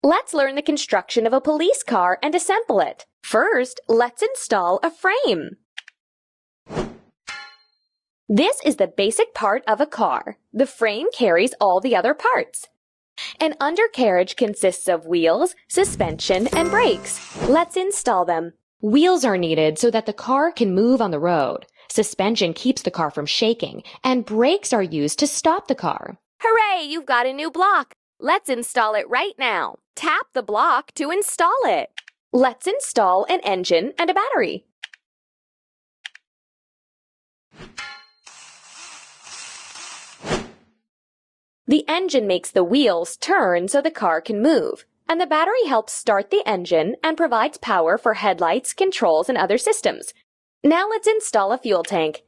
Let's learn the construction of a police car and assemble it. First, let's install a frame. This is the basic part of a car. The frame carries all the other parts. An undercarriage consists of wheels, suspension, and brakes. Let's install them. Wheels are needed so that the car can move on the road. Suspension keeps the car from shaking, and brakes are used to stop the car. Hooray, you've got a new block! Let's install it right now. Tap the block to install it. Let's install an engine and a battery. The engine makes the wheels turn so the car can move, and the battery helps start the engine and provides power for headlights, controls, and other systems. Now let's install a fuel tank.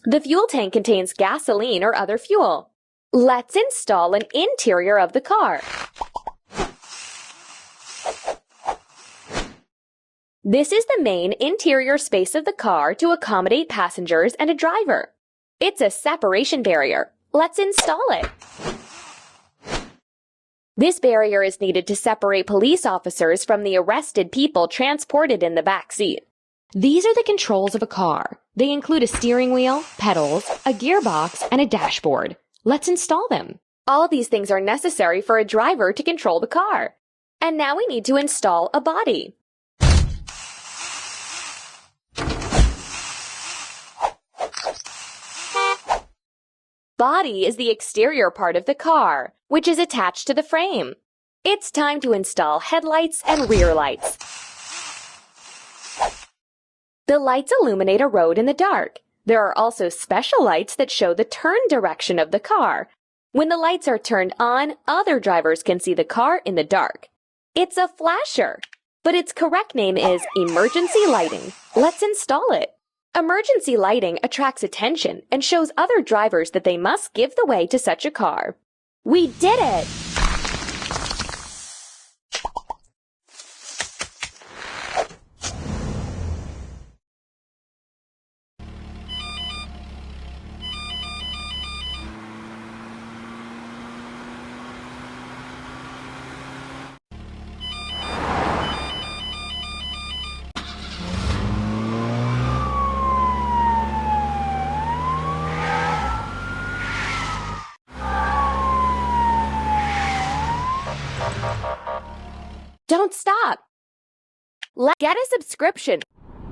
The fuel tank contains gasoline or other fuel. Let's install an interior of the car. This is the main interior space of the car to accommodate passengers and a driver. It's a separation barrier. Let's install it. This barrier is needed to separate police officers from the arrested people transported in the back seat. These are the controls of a car. They include a steering wheel, pedals, a gearbox, and a dashboard. Let's install them. All these things are necessary for a driver to control the car. And now we need to install a body. Body is the exterior part of the car, which is attached to the frame. It's time to install headlights and rear lights. The lights illuminate a road in the dark. There are also special lights that show the turn direction of the car. When the lights are turned on, other drivers can see the car in the dark. It's a flasher, but its correct name is emergency lighting. Let's install it. Emergency lighting attracts attention and shows other drivers that they must give the way to such a car. We did it! Don't stop. Let's get a subscription.